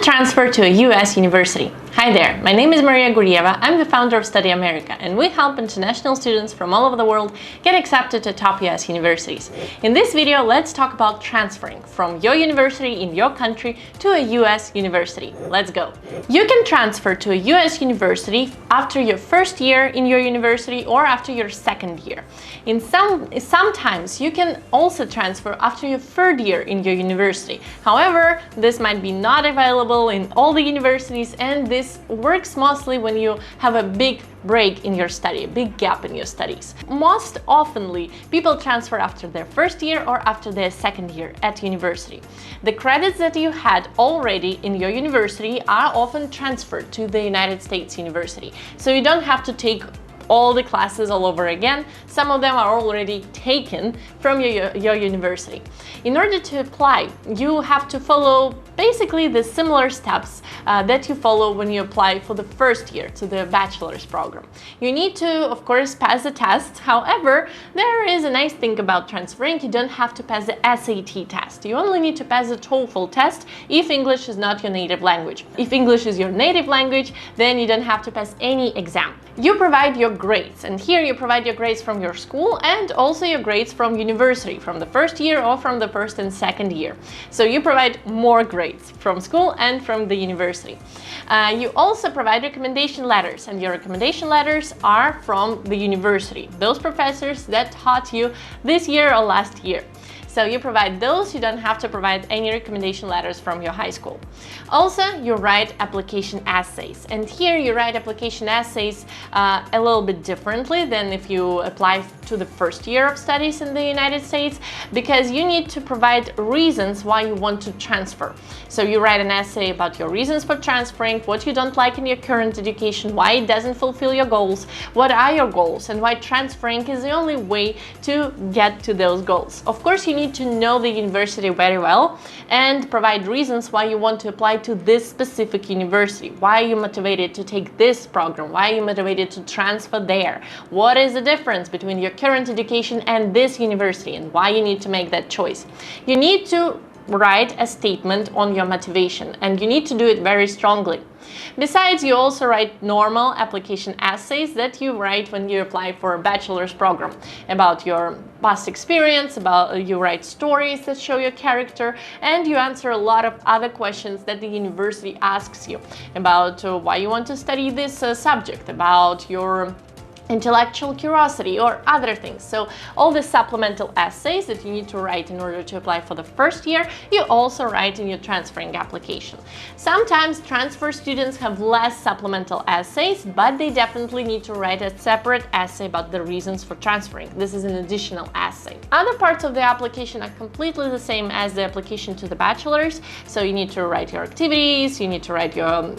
transfer to a US university. Hi there, my name is Maria Gurieva. I'm the founder of Studyamerica, and we help international students from all over the world get accepted to top US universities. In this video, let's talk about transferring from your university in your country to a US university. Let's go. You can transfer to a US university after your first year in your university or after your second year. Sometimes you can also transfer after your third year in your university. However, this might be not available in all the universities, and this works mostly when you have a big break in your study, a big gap in your studies. Most oftenly, people transfer after their first year or after their second year at university. The credits that you had already in your university are often transferred to the United States university. So you don't have to take all the classes all over again. Some of them are already taken from your university. In order to apply, you have to follow basically the similar steps that you follow when you apply for the first year to the bachelor's program. You need to, of course, pass the test. However, there is a nice thing about transferring. You don't have to pass the SAT test. You only need to pass the TOEFL test if English is not your native language. If English is your native language, then you don't have to pass any exam. You provide your grades, and here you provide your grades from your school and also your grades from university, from the first year or from the first and second year. So you provide more grades from school and from the university. You also provide recommendation letters, and your recommendation letters are from the university, those professors that taught you this year or last year. So you provide those, you don't have to provide any recommendation letters from your high school. Also, you write application essays, and here you write application essays a little bit differently than if you apply to the first year of studies in the United States, because you need to provide reasons why you want to transfer. So you write an essay about your reasons for transferring, what you don't like in your current education, why it doesn't fulfill your goals, what are your goals, and why transferring is the only way to get to those goals. Of course, you need to know the university very well and provide reasons why you want to apply to this specific university. Why are you motivated to take this program? Why are you motivated to transfer there? What is the difference between your current education and this university, and why you need to make that choice? You need to write a statement on your motivation, and you need to do it very strongly. Besides, you also write normal application essays that you write when you apply for a bachelor's program, about your past experience, you write stories that show your character, and you answer a lot of other questions that the university asks you about why you want to study this subject, about your intellectual curiosity or other things. So all the supplemental essays that you need to write in order to apply for the first year, you also write in your transferring application. Sometimes transfer students have less supplemental essays, but they definitely need to write a separate essay about the reasons for transferring. This is an additional essay. Other parts of the application are completely the same as the application to the bachelor's. So you need to write your activities, you need to write your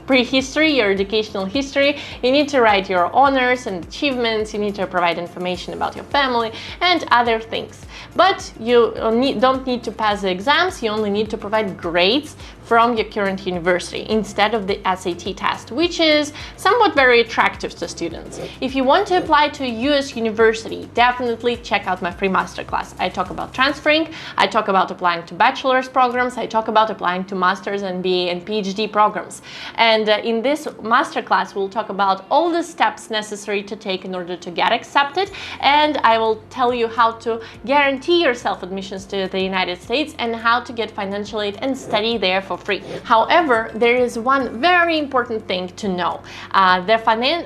prehistory, your educational history, you need to write your honors and achievements, you need to provide information about your family and other things. But you don't need to pass the exams, you only need to provide grades from your current university instead of the SAT test, which is somewhat very attractive to students. If you want to apply to a US university, definitely check out my free masterclass. I talk about transferring, I talk about applying to bachelor's programs, I talk about applying to master's and BA and PhD programs. And in this masterclass, we'll talk about all the steps necessary to take in order to get accepted, and I will tell you how to guarantee yourself admissions to the United States and how to get financial aid and study there for free. However, there is one very important thing to know. The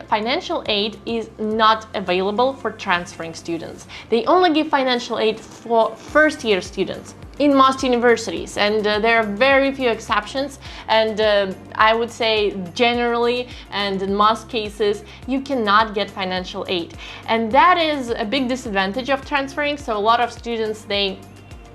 financial aid is not available for transferring students. They only give financial aid for first-year students in most universities, and there are very few exceptions, and I would say generally and in most cases you cannot get financial aid, and that is a big disadvantage of transferring. So a lot of students, they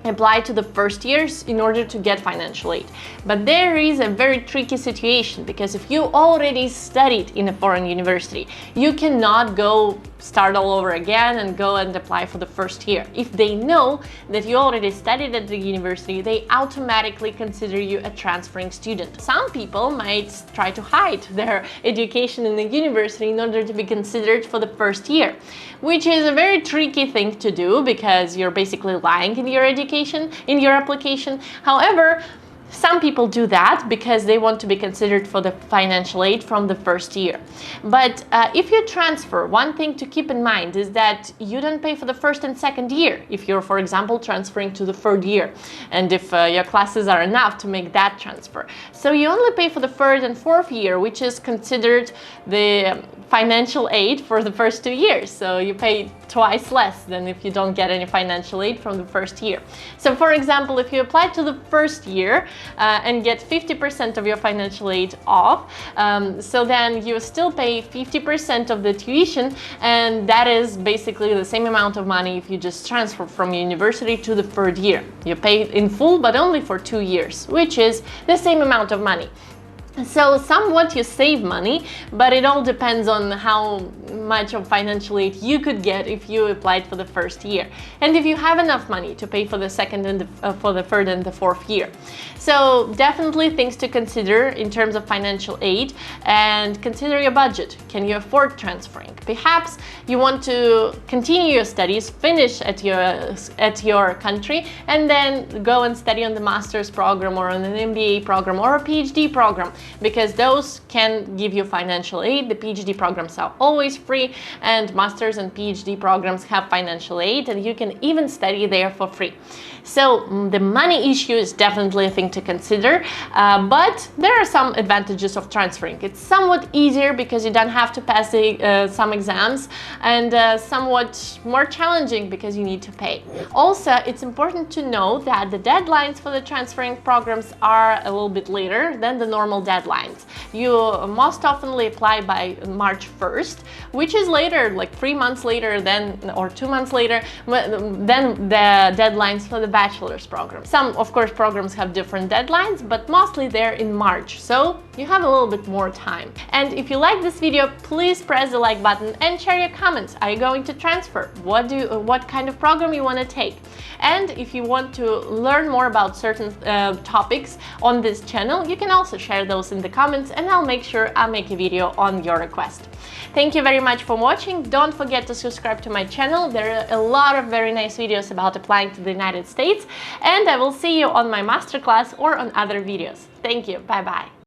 apply to the first years in order to get financial aid. But there is a very tricky situation, because if you already studied in a foreign university, you cannot go start all over again and go and apply for the first year. If they know that you already studied at the university, they automatically consider you a transferring student. Some people might try to hide their education in the university in order to be considered for the first year, which is a very tricky thing to do because you're basically lying in your education, in your application. However, Some people do that because they want to be considered for the financial aid from the first year. But if you transfer, one thing to keep in mind is that you don't pay for the first and second year if you're, for example, transferring to the third year, and if your classes are enough to make that transfer. So you only pay for the third and fourth year, which is considered the financial aid for the first 2 years. So you pay twice less than if you don't get any financial aid from the first year. So for example, if you apply to the first year and get 50% of your financial aid off, so then you still pay 50% of the tuition, and that is basically the same amount of money if you just transfer from university to the third year. You pay in full, but only for 2 years, which is the same amount of money. So somewhat you save money, but it all depends on how much of financial aid you could get if you applied for the first year, and if you have enough money to pay for the second and for the third and the fourth year. So definitely things to consider in terms of financial aid, and consider your budget. Can you afford transferring? Perhaps you want to continue your studies, finish at your country, and then go and study on the master's program or on an MBA program or a PhD program, because those can give you financial aid. The PhD programs are always free, and master's and PhD programs have financial aid, and you can even study there for free. So the money issue is definitely a thing to consider, but there are some advantages of transferring. It's somewhat easier because you don't have to pass some exams, and somewhat more challenging because you need to pay. Also, it's important to know that the deadlines for the transferring programs are a little bit later than the normal deadlines. You most oftenly apply by March 1st, which is later, like 3 months later than, or 2 months later than the deadlines for the bachelor's program. Some, of course, programs have different deadlines, but mostly they're in March, so you have a little bit more time. And if you like this video, please press the like button and share your comments. Are you going to transfer? What kind of program you want to take? And if you want to learn more about certain topics on this channel, you can also share those in the comments, and I'll make sure I make a video on your request. Thank you very much for watching. Don't forget to subscribe to my channel. There are a lot of very nice videos about applying to the United States, and I will see you on my masterclass or on other videos. Thank you. Bye bye.